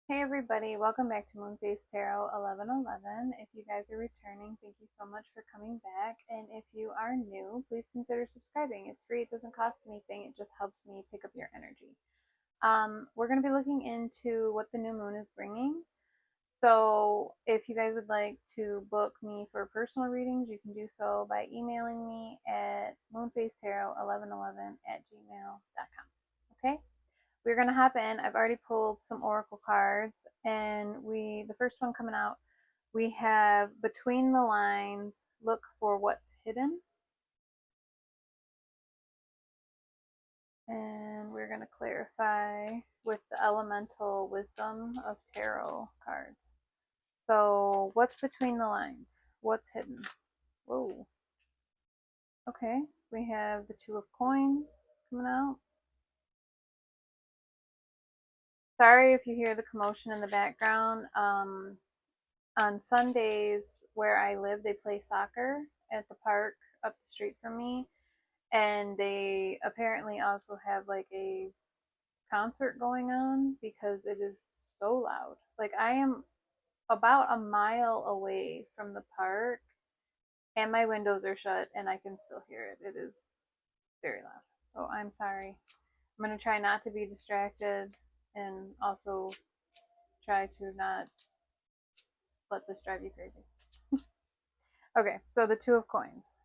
Hey everybody, welcome back to Moonface Tarot 1111. If you guys are returning, thank you so much for coming back. And if you are new, please consider subscribing. It's free, it doesn't cost anything, it just helps me pick up your energy. We're going to be looking into what the new moon is bringing. So if you guys would like to book me for personal readings, you can do so by emailing me at moonfacetarot1111@gmail.com. Okay? We're gonna hop in. I've already pulled some oracle cards, and the first one coming out, we have between the lines, look for what's hidden. And we're gonna clarify with the elemental wisdom of tarot cards. So what's between the lines? What's hidden? Whoa. Okay, we have the Two of Coins coming out. Sorry if you hear the commotion in the background. On Sundays where I live, they play soccer at the park up the street from me, and they apparently also have like a concert going on because it is so loud. Like I am about a mile away from the park and my windows are shut and I can still hear it. It is very loud. So I'm sorry. I'm going to try not to be distracted and also try to not let this drive you crazy. Okay, so the Two of Coins.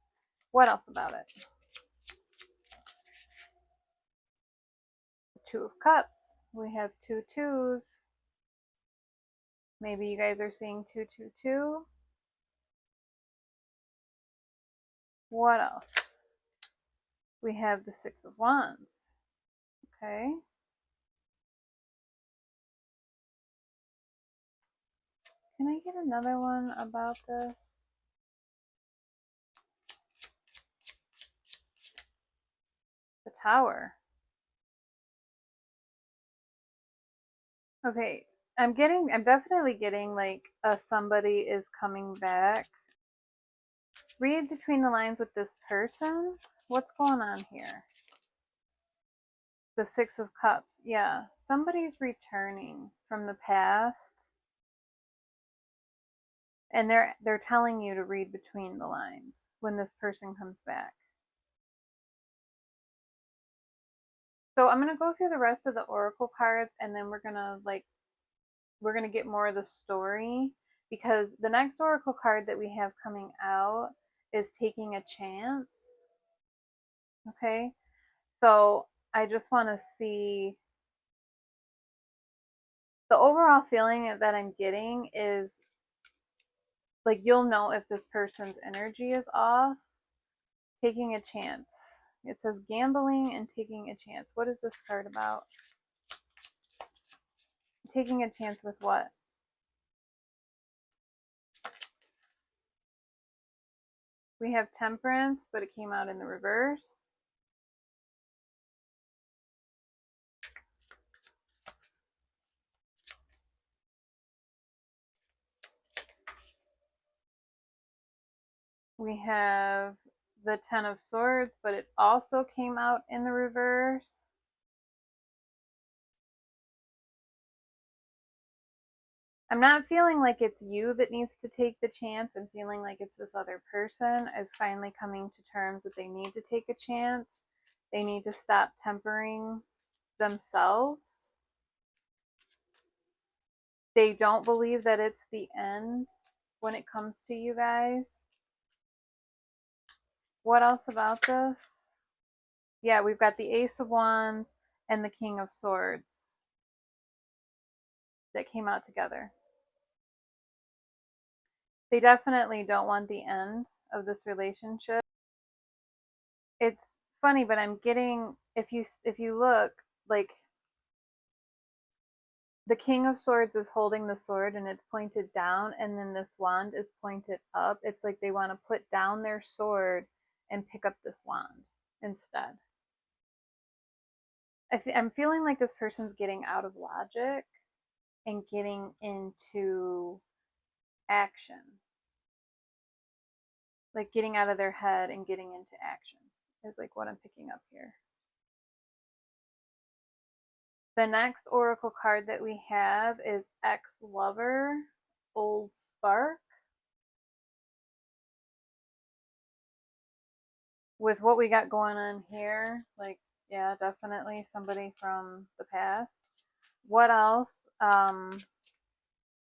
What else about it? The Two of Cups. We have two twos. Maybe you guys are seeing 222. What else? We have the Six of Wands. Okay. Can I get another one about this? The Tower. Okay, I'm definitely getting like somebody is coming back. Read between the lines with this person. What's going on here? The Six of Cups. Yeah, somebody's returning from the past, and they're telling you to read between the lines when this person comes back. So I'm going to go through the rest of the oracle cards, and then we're going to get more of the story, because the next oracle card that we have coming out is taking a chance. Okay? So I just want to see the overall feeling that I'm getting is like you'll know if this person's energy is off. Taking a chance. It says gambling and taking a chance. What is this card about? Taking a chance with what? We have Temperance, but it came out in the reverse. We have the Ten of Swords, but it also came out in the reverse. I'm not feeling like it's you that needs to take the chance. I'm feeling like it's this other person is finally coming to terms that they need to take a chance. They need to stop tempering themselves. They don't believe that it's the end when it comes to you guys. What else about this? Yeah, we've got the Ace of Wands and the King of Swords that came out together. They definitely don't want the end of this relationship. It's funny, but I'm getting, if you look, like the King of Swords is holding the sword and it's pointed down, and then this wand is pointed up. It's like they want to put down their sword and pick up this wand instead. I'm feeling like this person's getting out of logic and getting into action. Like getting out of their head and getting into action is like what I'm picking up here. The next oracle card that we have is Ex-Lover, Old Spark. With what we got going on here, like, yeah, definitely somebody from the past. What else?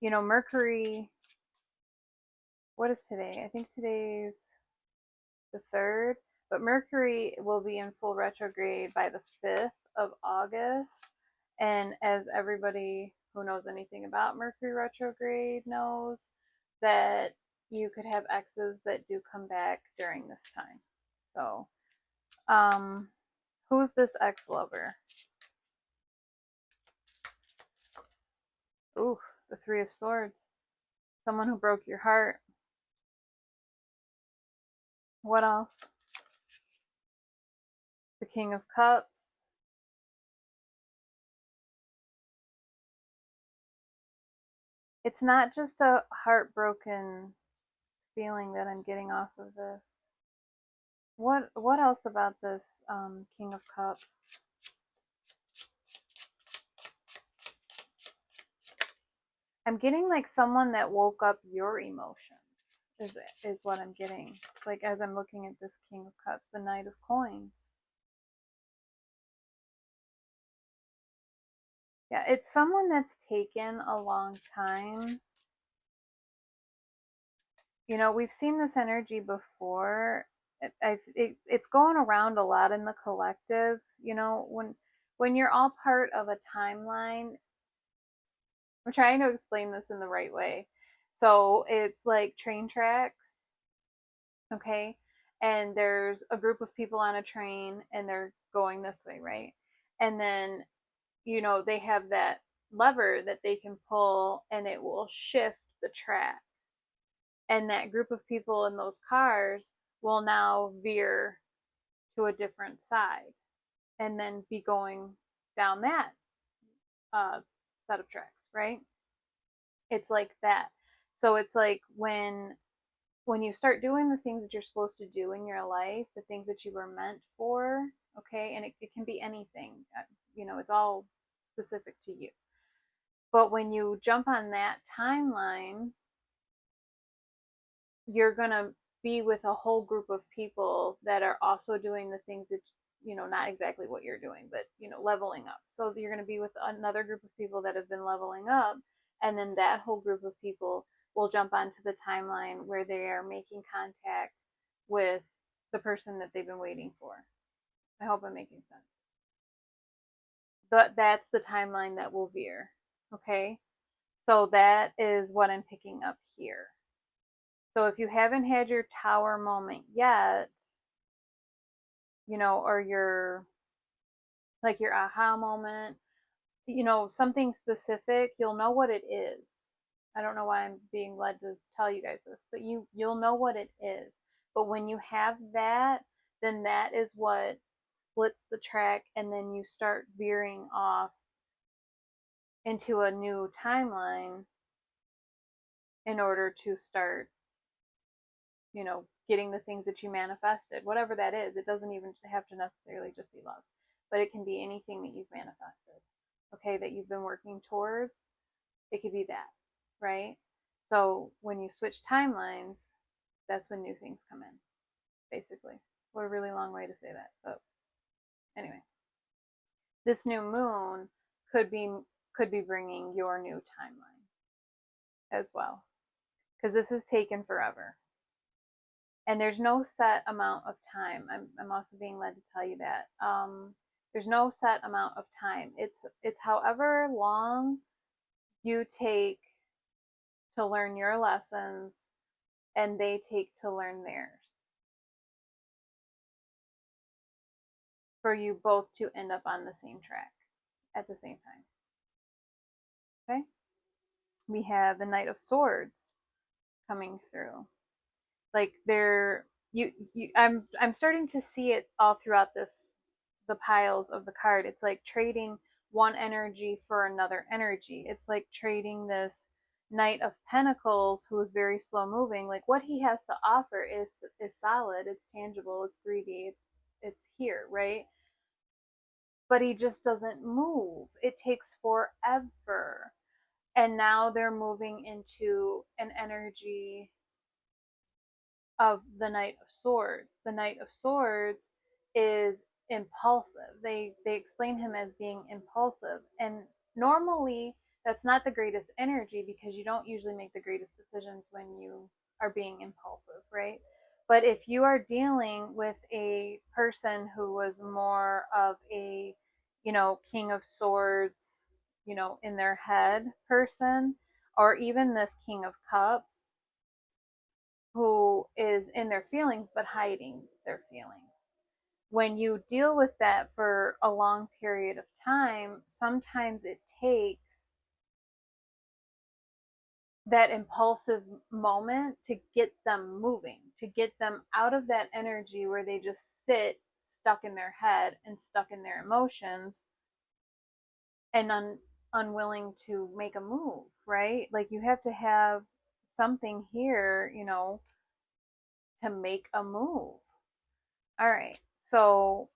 Mercury, what is today? I think today's the 3rd, but Mercury will be in full retrograde by the 5th of August. And as everybody who knows anything about Mercury retrograde knows, that you could have exes that do come back during this time. So, who's this ex lover? Ooh, the Three of Swords. Someone who broke your heart. What else? The King of Cups. It's not just a heartbroken feeling that I'm getting off of this. What else about this King of Cups? I'm getting like someone that woke up your emotions. Is what I'm getting. Like as I'm looking at this King of Cups, the Knight of Coins. Yeah, it's someone that's taken a long time. We've seen this energy before. It's going around a lot in the collective. When you're all part of a timeline, I'm trying to explain this in the right way. So it's like train tracks, okay? And there's a group of people on a train and they're going this way, right? And then, they have that lever that they can pull and it will shift the track. And that group of people in those cars will now veer to a different side and then be going down that uh, set of tracks, right? It's like that. So it's like when you start doing the things that you're supposed to do in your life, the things that you were meant for, okay, and it can be anything, it's all specific to you. But when you jump on that timeline, you're going to be with a whole group of people that are also doing the things that, not exactly what you're doing, but, leveling up. So you're going to be with another group of people that have been leveling up. And then that whole group of people will jump onto the timeline where they are making contact with the person that they've been waiting for. I hope I'm making sense. But that's the timeline that will veer. Okay. So that is what I'm picking up here. So if you haven't had your tower moment yet, or your aha moment, something specific, you'll know what it is. I don't know why I'm being led to tell you guys this, but you'll know what it is. But when you have that, then that is what splits the track, and then you start veering off into a new timeline in order to start, getting the things that you manifested, whatever that is. It doesn't even have to necessarily just be love, but it can be anything that you've manifested, okay, that you've been working towards. It could be that, right? So when you switch timelines, that's when new things come in, basically. What a really long way to say that, but anyway, this new moon could be bringing your new timeline as well, because this is taken forever. And there's no set amount of time. I'm also being led to tell you that. There's no set amount of time. It's however long you take to learn your lessons and they take to learn theirs, for you both to end up on the same track at the same time. Okay? We have the Knight of Swords coming through. Like I'm starting to see it all throughout the piles of the card. It's like trading one energy for another energy. It's like trading this Knight of Pentacles, who is very slow moving. Like what he has to offer is solid, it's tangible, it's 3D, it's here, right? but he just doesn't move. It takes forever. And now they're moving into an energy of the Knight of Swords. The Knight of Swords is impulsive. They explain him as being impulsive, and normally that's not the greatest energy because you don't usually make the greatest decisions when you are being impulsive, right? But if you are dealing with a person who was more of a, King of Swords, in their head person, or even this King of Cups, who is in their feelings but hiding their feelings. When you deal with that for a long period of time, sometimes it takes that impulsive moment to get them moving, to get them out of that energy where they just sit stuck in their head and stuck in their emotions and unwilling to make a move, right? Like you have to have something here, to make a move. All right. So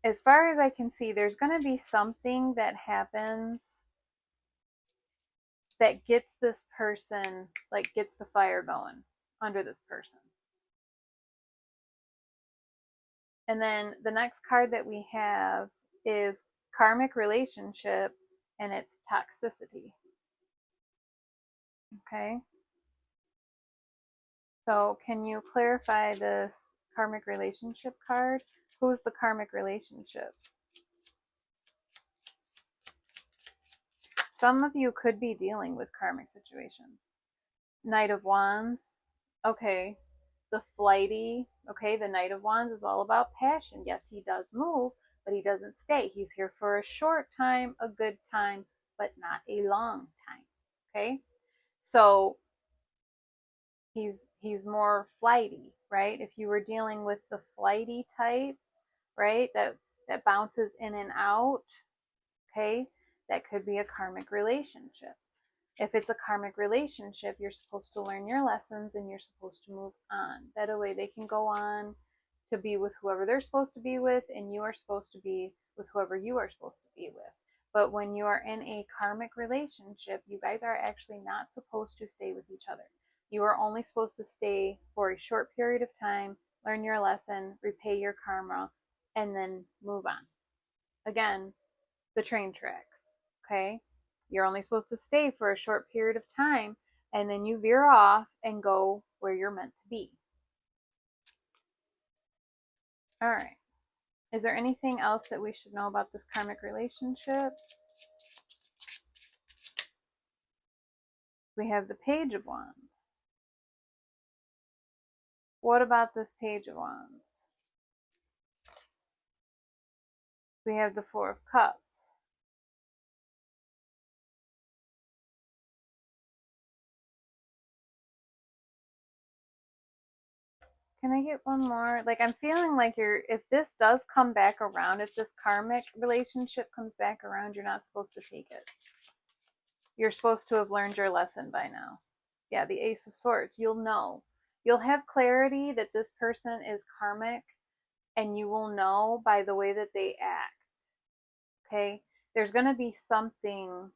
as far as I can see, there's going to be something that happens that gets this person, like gets the fire going under this person. And then the next card that we have is karmic relationship, and it's toxicity. Okay. So can you clarify this karmic relationship card? Who's the karmic relationship? Some of you could be dealing with karmic situations. Knight of Wands. Okay. The flighty. Okay, the Knight of Wands is all about passion. Yes, he does move, but he doesn't stay. He's here for a short time, a good time, but not a long time. Okay? So he's more flighty, right? If you were dealing with the flighty type, right, that bounces in and out, okay, that could be a karmic relationship. If it's a karmic relationship, you're supposed to learn your lessons and you're supposed to move on. That way they can go on to be with whoever they're supposed to be with, and you are supposed to be with whoever you are supposed to be with. But when you are in a karmic relationship, you guys are actually not supposed to stay with each other. You are only supposed to stay for a short period of time, learn your lesson, repay your karma, and then move on. Again, the train tracks, okay? You're only supposed to stay for a short period of time, and then you veer off and go where you're meant to be. All right. Is there anything else that we should know about this karmic relationship? We have the Page of Wands. What about this Page of Wands? We have the Four of Cups. Can I get one more? Like, I'm feeling like if this does come back around, if this karmic relationship comes back around, you're not supposed to take it. You're supposed to have learned your lesson by now. Yeah, the Ace of Swords. You'll know. You'll have clarity that this person is karmic, and you will know by the way that they act. Okay? There's going to be something.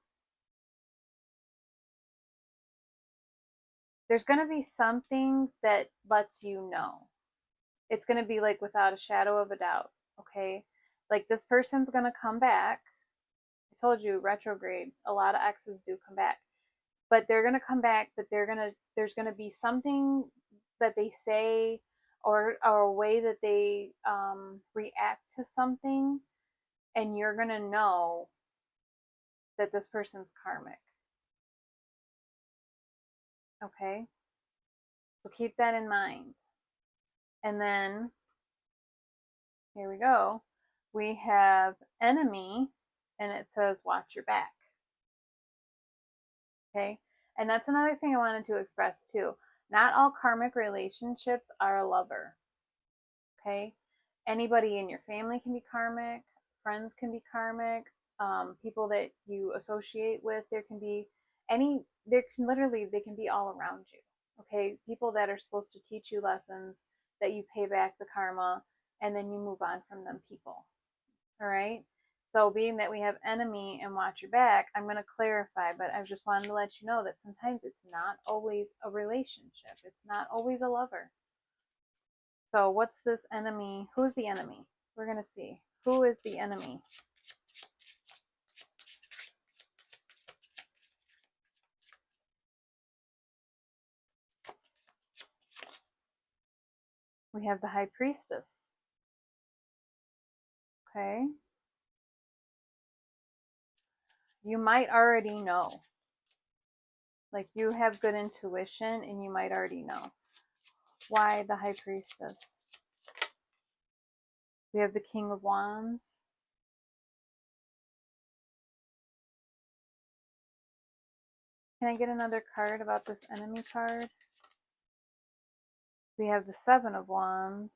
There's going to be something that lets you know. It's going to be like without a shadow of a doubt. Okay? Like this person's going to come back. I told you, retrograde. A lot of exes do come back. But they're going to come back, but there's going to be something that they say, or a way that they react to something, and you're going to know that this person's karmic. Okay? So keep that in mind. And then, here we go. We have enemy, and it says watch your back. Okay? And that's another thing I wanted to express too. Not all karmic relationships are a lover. Okay? Anybody in your family can be karmic, friends can be karmic, people that you associate with, there can be they can be all around you. Okay? People that are supposed to teach you lessons that you pay back the karma and then you move on from them people. All right. So being that we have enemy and watch your back, I'm going to clarify, but I just wanted to let you know that sometimes it's not always a relationship. It's not always a lover. So what's this enemy? Who's the enemy? We're going to see. Who is the enemy? We have the High Priestess. Okay. You might already know. Like you have good intuition and you might already know. Why the High Priestess? We have the King of Wands. Can I get another card about this enemy card? We have the Seven of Wands.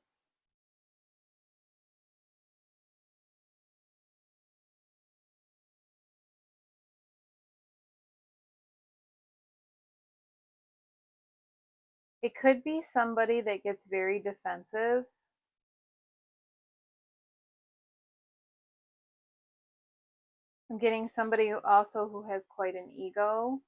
It could be somebody that gets very defensive. I'm getting somebody who also who has quite an ego.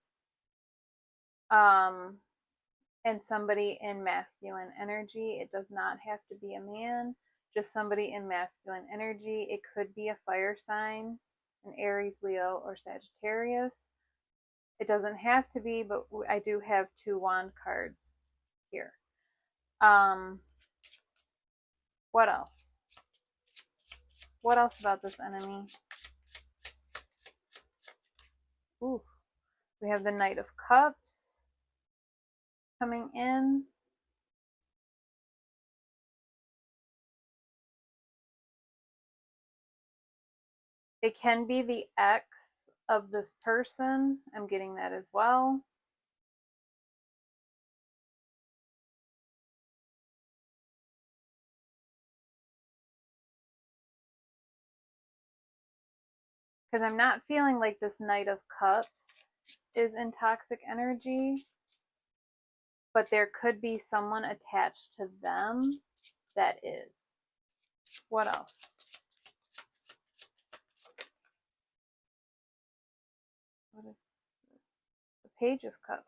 And somebody in masculine energy. It does not have to be a man, just somebody in masculine energy. It could be a fire sign, an Aries, Leo, or Sagittarius. It doesn't have to be, but I do have two wand cards here. What else? What else about this enemy? Ooh, we have the Knight of Cups coming in. It can be the ex of this person. I'm getting that as well. Because I'm not feeling like this Knight of Cups is in toxic energy, but there could be someone attached to them that is. What else? What is this? The Page of Cups.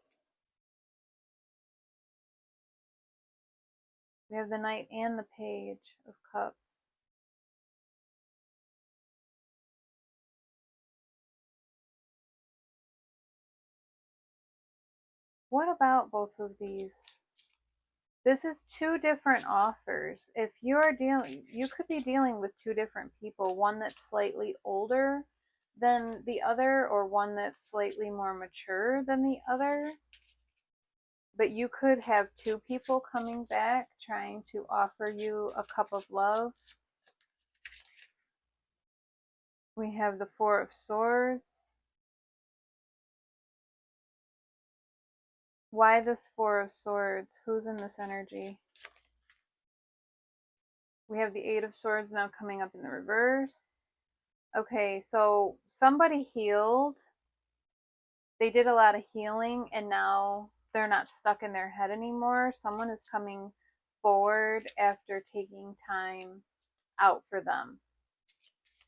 We have the Knight and the Page of Cups. What about both of these? This is two different offers. If you're dealing, you could be dealing with two different people, one that's slightly older than the other, or one that's slightly more mature than the other. But you could have two people coming back trying to offer you a cup of love. We have the Four of Swords. Why this Four of Swords? Who's in this energy? We have the Eight of Swords now coming up in the reverse. Okay, so somebody healed. They did a lot of healing and now they're not stuck in their head anymore. Someone is coming forward after taking time out for them.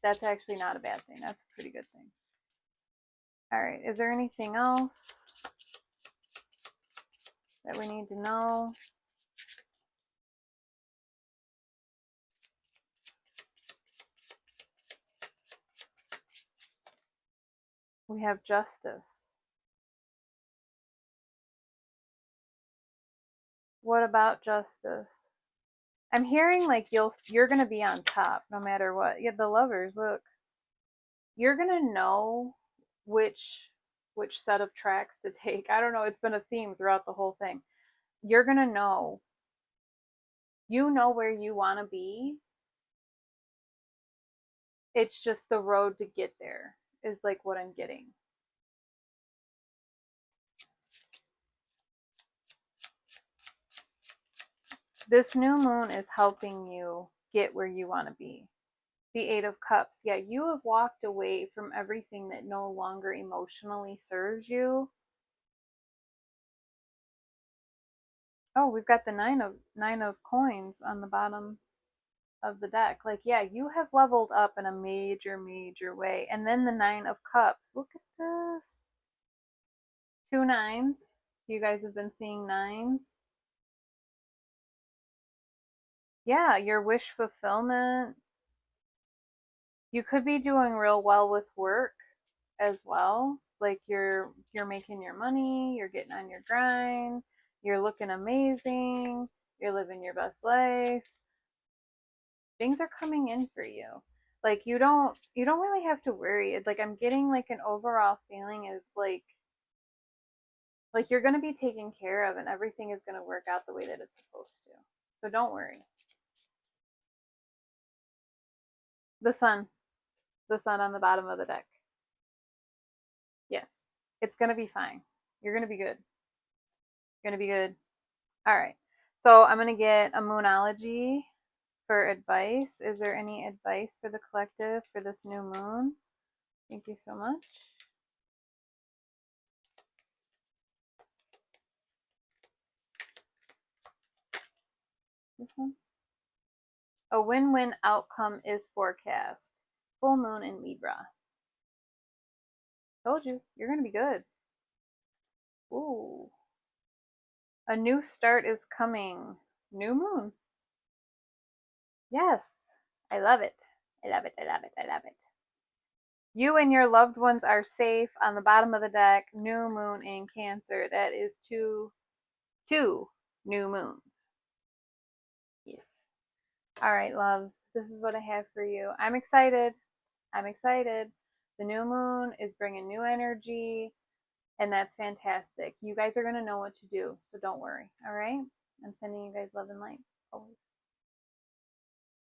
That's actually not a bad thing. That's a pretty good thing. All right, is there anything else that we need to know? We have Justice. What about Justice? I'm hearing like you're gonna be on top no matter what. Yeah, the Lovers, look. You're gonna know which set of tracks to take. I don't know, it's been a theme throughout the whole thing. You're gonna know. You know where you wanna be. It's just the road to get there is like what I'm getting. This new moon is helping you get where you want to be. The Eight of Cups. Yeah, you have walked away from everything that no longer emotionally serves you. Oh, we've got the nine of coins on the bottom of the deck. Like, yeah, you have leveled up in a major, major way. And then the Nine of Cups. Look at this. Two nines. You guys have been seeing nines. Yeah, your wish fulfillment. You could be doing real well with work as well. Like you're making your money, you're getting on your grind, you're looking amazing, you're living your best life. Things are coming in for you. Like you don't really have to worry. Like I'm getting like an overall feeling is like you're going to be taken care of and everything is going to work out the way that it's supposed to. So don't worry. The sun, the sun on the bottom of the deck. Yes. It's going to be fine. You're going to be good. You're going to be good. All right. So I'm going to get a Moonology for advice. Is there any advice for the collective for this new moon? Thank you so much. This one. A win-win outcome is forecast. Full moon in Libra. Told you, you're going to be good. Ooh. A new start is coming. New moon. Yes. I love it. I love it. I love it. I love it. You and your loved ones are safe on the bottom of the deck. New moon in Cancer. That is two new moons. Yes. All right, loves. This is what I have for you. I'm excited. I'm excited. The new moon is bringing new energy, and that's fantastic. You guys are going to know what to do, so don't worry. All right? I'm sending you guys love and light always.